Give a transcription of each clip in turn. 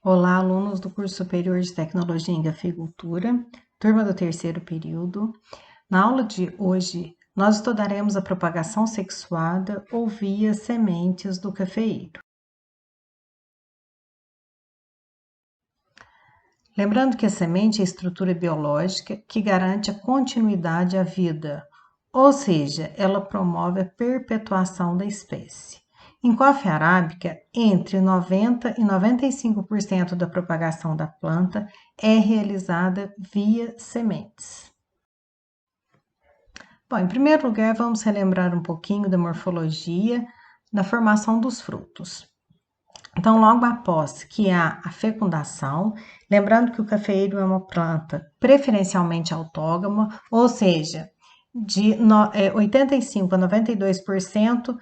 Olá, alunos do curso superior de Tecnologia em Cafeicultura, turma do terceiro período. Na aula de hoje, nós estudaremos a propagação sexuada ou via sementes do cafeeiro. Lembrando que a semente é a estrutura biológica que garante a continuidade à vida, ou seja, ela promove a perpetuação da espécie. Em coffea arábica, entre 90% e 95% da propagação da planta é realizada via sementes. Bom, em primeiro lugar, vamos relembrar um pouquinho da morfologia da formação dos frutos. Então, logo após que há a fecundação, lembrando que o cafeeiro é uma planta preferencialmente autógama, ou seja, de 85% a 92%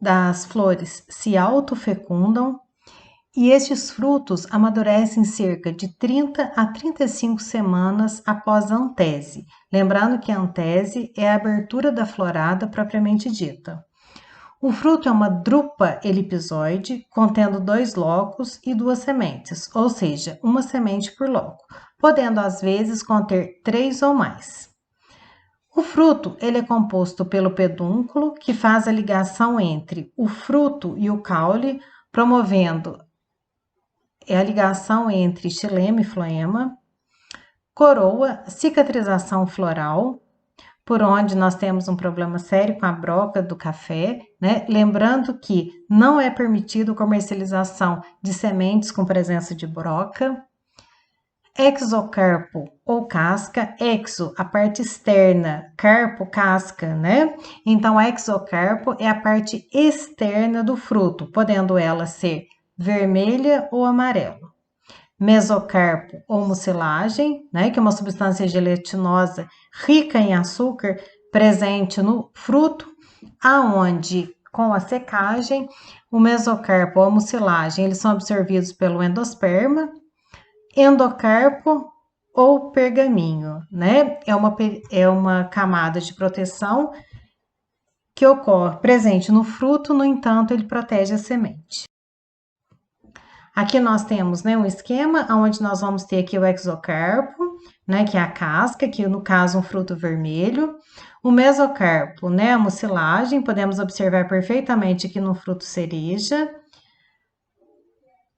das flores se autofecundam e estes frutos amadurecem cerca de 30 a 35 semanas após a antese. Lembrando que a antese é a abertura da florada propriamente dita. O fruto é uma drupa elipsoide, contendo 2 locos e 2 sementes, ou seja, uma semente por loco, podendo às vezes conter 3 ou mais. O fruto ele é composto pelo pedúnculo, que faz a ligação entre o fruto e o caule, promovendo a ligação entre xilema e floema. Coroa, cicatrização floral, por onde nós temos um problema sério com a broca do café, né? Lembrando que não é permitido comercialização de sementes com presença de broca. Exocarpo ou casca, exo, a parte externa, carpo, casca, né? Então, exocarpo é a parte externa do fruto, podendo ela ser vermelha ou amarelo. Mesocarpo ou mucilagem, né? Que é uma substância gelatinosa rica em açúcar, presente no fruto, aonde com a secagem, o mesocarpo ou a mucilagem, eles são absorvidos pelo endosperma, endocarpo ou pergaminho, né? É uma camada de proteção que ocorre presente no fruto, no entanto, ele protege a semente. Aqui nós temos, né, um esquema onde nós vamos ter aqui o exocarpo, né, que é a casca, que no caso um fruto vermelho. O mesocarpo, né, a mucilagem, podemos observar perfeitamente aqui no fruto cereja.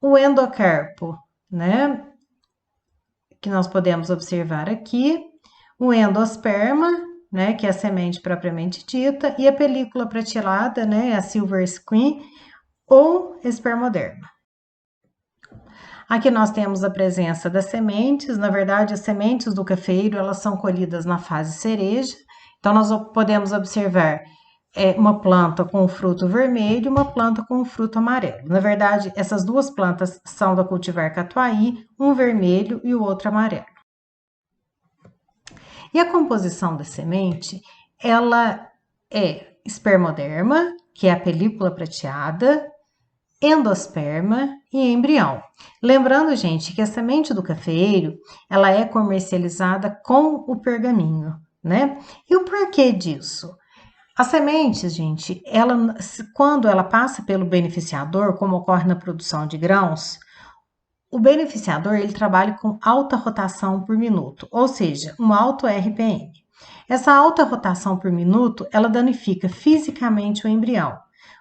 O endocarpo, né, que nós podemos observar aqui, o endosperma, né, que é a semente propriamente dita, e a película prateada, né, a silver screen ou espermoderma. Aqui nós temos a presença das sementes, na verdade as sementes do cafeeiro, elas são colhidas na fase cereja, então nós podemos observar uma planta com fruto vermelho e uma planta com fruto amarelo. Na verdade, essas duas plantas são da cultivar Catuai, um vermelho e o outro amarelo. E a composição da semente, ela é espermoderma, que é a película prateada, endosperma e embrião. Lembrando, gente, que a semente do cafeeiro, ela é comercializada com o pergaminho, né? E o porquê disso? As sementes, gente, quando ela passa pelo beneficiador, como ocorre na produção de grãos, o beneficiador ele trabalha com alta rotação por minuto, ou seja, um alto RPM. Essa alta rotação por minuto, ela danifica fisicamente o embrião.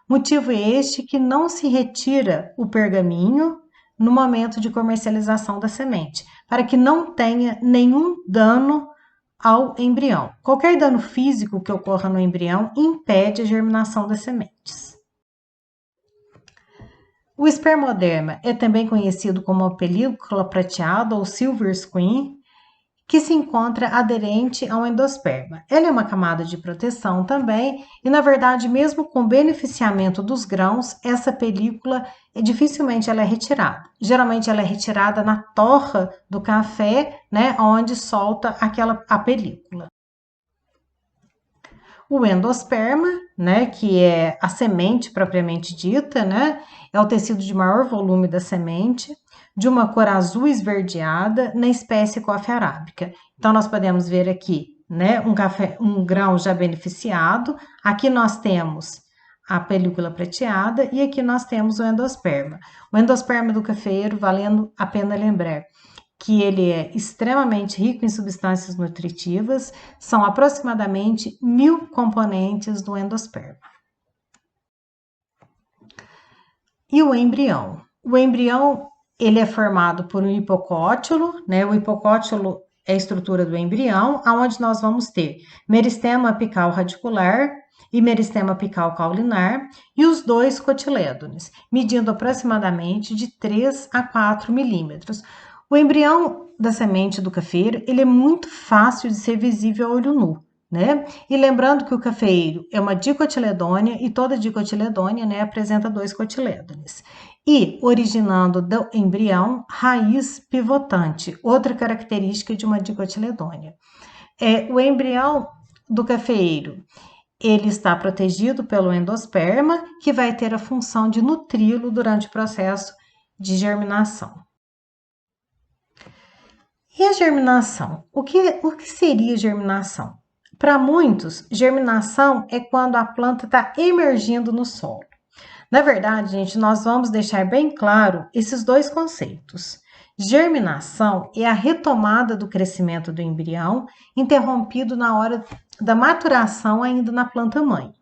Motivo este que não se retira o pergaminho no momento de comercialização da semente, para que não tenha nenhum dano ao embrião. Qualquer dano físico que ocorra no embrião impede a germinação das sementes. O espermoderma é também conhecido como a película prateada ou silver screen, que se encontra aderente ao endosperma. Ela é uma camada de proteção também, e na verdade, mesmo com o beneficiamento dos grãos, essa película dificilmente ela é retirada. Geralmente ela é retirada na torra do café, né, onde solta a película. O endosperma, né, que é a semente propriamente dita, né, é o tecido de maior volume da semente, de uma cor azul esverdeada na espécie coffea arábica. Então, nós podemos ver aqui, né, um grão já beneficiado. Aqui nós temos a película prateada, e aqui nós temos o endosperma. O endosperma do cafeeiro, valendo a pena lembrar que ele é extremamente rico em substâncias nutritivas, são aproximadamente 1000 componentes do endosperma. E o embrião? O embrião, ele é formado por um hipocótilo, né? O hipocótilo é a estrutura do embrião, onde nós vamos ter meristema apical radicular e meristema apical caulinar, e os 2 cotilédones, medindo aproximadamente de 3 a 4 milímetros. O embrião da semente do cafeiro, ele é muito fácil de ser visível a olho nu, né? E lembrando que o cafeiro é uma dicotiledônia, e toda dicotiledônia, né, apresenta 2 cotilédones. E originando do embrião, raiz pivotante, outra característica de uma dicotiledônia. O embrião do cafeiro, ele está protegido pelo endosperma, que vai ter a função de nutri-lo durante o processo de germinação. E a germinação? O que seria germinação? Para muitos, germinação é quando a planta está emergindo no solo. Na verdade, gente, nós vamos deixar bem claro esses 2 conceitos. Germinação é a retomada do crescimento do embrião, interrompido na hora da maturação ainda na planta-mãe.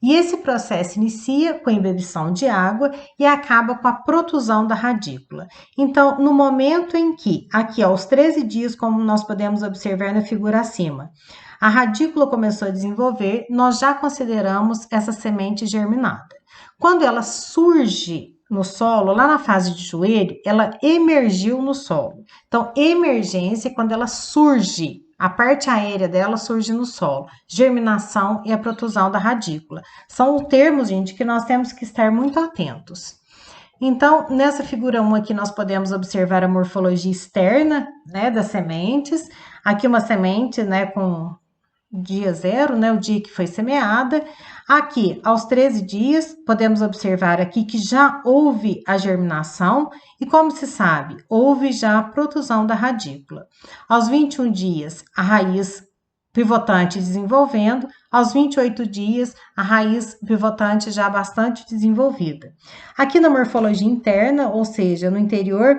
E esse processo inicia com a imbibição de água e acaba com a protusão da radícula. Então, no momento em que, aqui aos 13 dias, como nós podemos observar na figura acima, a radícula começou a desenvolver, nós já consideramos essa semente germinada. Quando ela surge no solo, lá na fase de joelho, ela emergiu no solo. Então, emergência é quando ela surge, a parte aérea dela surge no solo. Germinação e a protusão da radícula. São termos, gente, que nós temos que estar muito atentos. Então, nessa figura 1 aqui, nós podemos observar a morfologia externa, né, das sementes. Aqui uma semente, né, com dia 0, né, o dia que foi semeada. Aqui, aos 13 dias, podemos observar aqui que já houve a germinação e, como se sabe, houve já a protusão da radícula. Aos 21 dias, a raiz pivotante desenvolvendo, aos 28 dias, a raiz pivotante já bastante desenvolvida. Aqui na morfologia interna, ou seja, no interior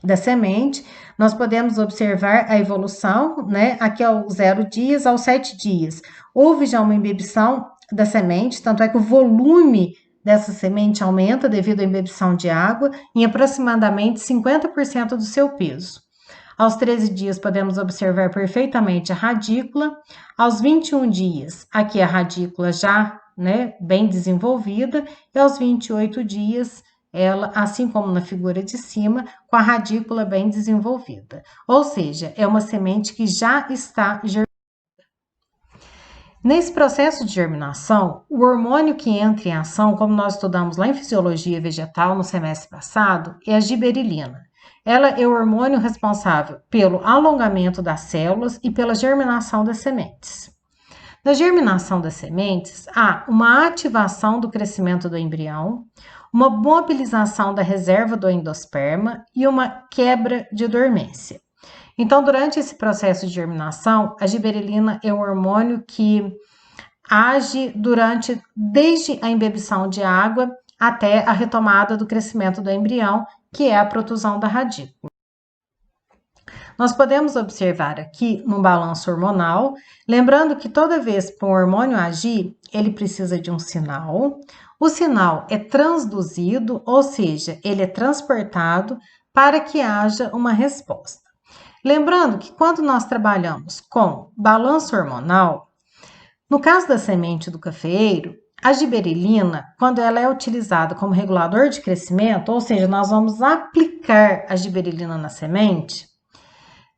da semente, nós podemos observar a evolução, né? Aqui aos 0 dias, aos 7 dias. Houve já uma imbibição da semente, tanto é que o volume dessa semente aumenta devido à imbibição de água em aproximadamente 50% do seu peso. Aos 13 dias, podemos observar perfeitamente a radícula. Aos 21 dias, aqui a radícula já, né, bem desenvolvida, e aos 28 dias, ela, assim como na figura de cima, com a radícula bem desenvolvida. Ou seja, é uma semente que já está germinada. Nesse processo de germinação, o hormônio que entra em ação, como nós estudamos lá em Fisiologia Vegetal no semestre passado, é a giberilina. Ela é o hormônio responsável pelo alongamento das células e pela germinação das sementes. Na germinação das sementes, há uma ativação do crescimento do embrião, uma mobilização da reserva do endosperma e uma quebra de dormência. Então, durante esse processo de germinação, a giberelina é um hormônio que age desde a imbibição de água até a retomada do crescimento do embrião, que é a protusão da radícula. Nós podemos observar aqui no balanço hormonal, lembrando que toda vez que um hormônio agir, ele precisa de um sinal. O sinal é transduzido, ou seja, ele é transportado para que haja uma resposta. Lembrando que quando nós trabalhamos com balanço hormonal, no caso da semente do cafeeiro, a giberelina, quando ela é utilizada como regulador de crescimento, ou seja, nós vamos aplicar a giberelina na semente,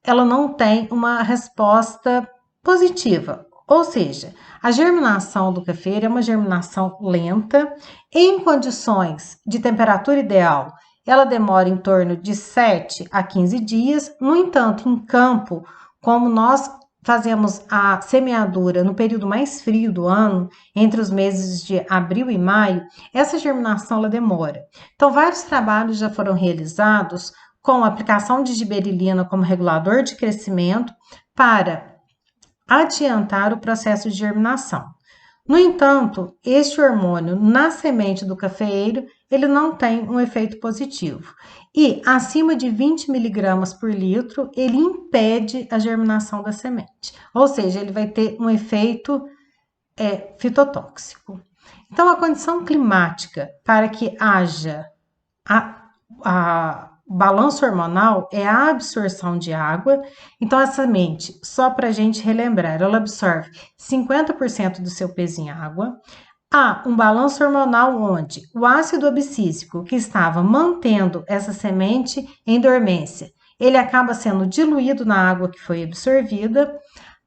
ela não tem uma resposta positiva. Ou seja, a germinação do cafeeiro é uma germinação lenta, em condições de temperatura ideal, ela demora em torno de 7 a 15 dias. No entanto, em campo, como nós fazemos a semeadura no período mais frio do ano, entre os meses de abril e maio, essa germinação ela demora. Então, vários trabalhos já foram realizados com a aplicação de giberelina como regulador de crescimento para adiantar o processo de germinação. No entanto, este hormônio na semente do cafeeiro, ele não tem um efeito positivo. E acima de 20 miligramas por litro, ele impede a germinação da semente. Ou seja, ele vai ter um efeito fitotóxico. Então, a condição climática para que haja a balanço hormonal é a absorção de água. Então, a semente, só para a gente relembrar, ela absorve 50% do seu peso em água. Há um balanço hormonal onde o ácido abscísico que estava mantendo essa semente em dormência, ele acaba sendo diluído na água que foi absorvida,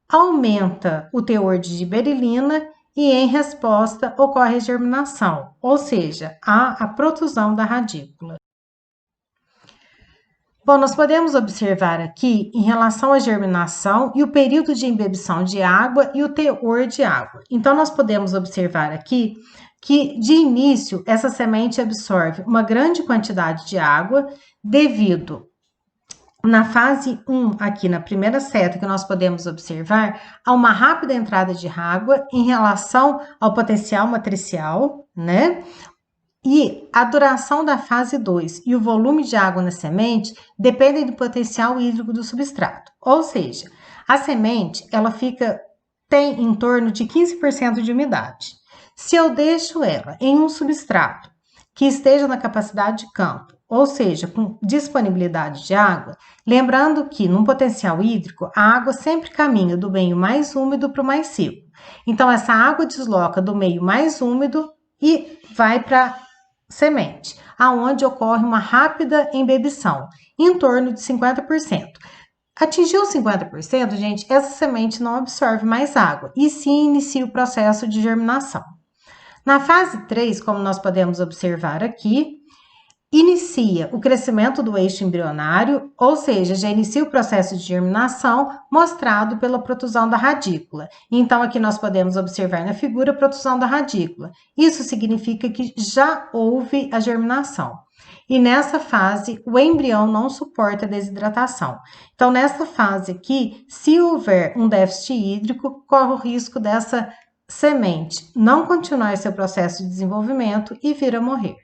aumenta o teor de giberelina e, em resposta, ocorre a germinação, ou seja, há a protusão da radícula. Bom, nós podemos observar aqui em relação à germinação e o período de embebição de água e o teor de água. Então, nós podemos observar aqui que, de início, essa semente absorve uma grande quantidade de água devido na fase 1, aqui na primeira seta, que nós podemos observar, há uma rápida entrada de água em relação ao potencial matricial, né? E a duração da fase 2 e o volume de água na semente dependem do potencial hídrico do substrato. Ou seja, a semente, ela tem em torno de 15% de umidade. Se eu deixo ela em um substrato que esteja na capacidade de campo, ou seja, com disponibilidade de água, lembrando que num potencial hídrico, a água sempre caminha do meio mais úmido para o mais seco. Então, essa água desloca do meio mais úmido e vai para semente, aonde ocorre uma rápida embebição, em torno de 50%. Atingiu 50%, gente, essa semente não absorve mais água e sim inicia o processo de germinação. Na fase 3, como nós podemos observar aqui, inicia o crescimento do eixo embrionário, ou seja, já inicia o processo de germinação mostrado pela protusão da radícula. Então, aqui nós podemos observar na figura a protusão da radícula. Isso significa que já houve a germinação. E nessa fase, o embrião não suporta a desidratação. Então, nessa fase aqui, se houver um déficit hídrico, corre o risco dessa semente não continuar seu processo de desenvolvimento e vir a morrer.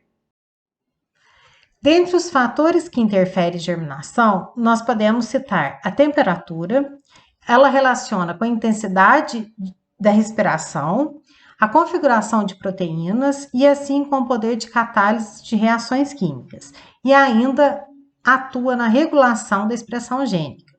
Dentre os fatores que interferem em germinação, nós podemos citar a temperatura, ela relaciona com a intensidade da respiração, a configuração de proteínas e assim com o poder de catálise de reações químicas, e ainda atua na regulação da expressão gênica.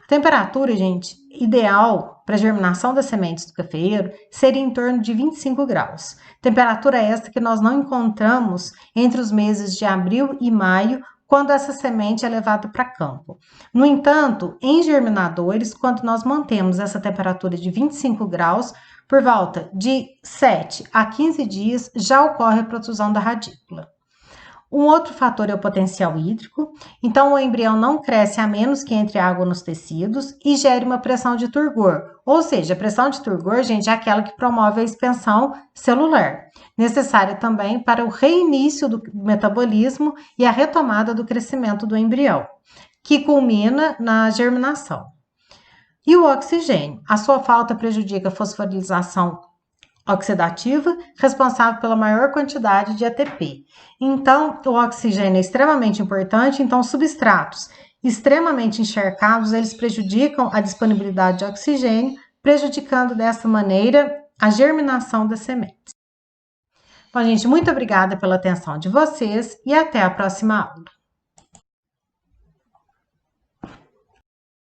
A temperatura, gente, ideal para a germinação das sementes do cafeeiro seria em torno de 25 graus. Temperatura esta que nós não encontramos entre os meses de abril e maio, quando essa semente é levada para campo. No entanto, em germinadores, quando nós mantemos essa temperatura de 25 graus, por volta de 7 a 15 dias, já ocorre a protusão da radícula. Um outro fator é o potencial hídrico, então o embrião não cresce a menos que entre água nos tecidos e gere uma pressão de turgor, ou seja, a pressão de turgor, gente, é aquela que promove a expansão celular, necessária também para o reinício do metabolismo e a retomada do crescimento do embrião, que culmina na germinação. E o oxigênio, a sua falta prejudica a fosforilação oxidativa, responsável pela maior quantidade de ATP. Então, o oxigênio é extremamente importante, então substratos extremamente encharcados, eles prejudicam a disponibilidade de oxigênio, prejudicando dessa maneira a germinação das sementes. Bom, gente, muito obrigada pela atenção de vocês e até a próxima aula.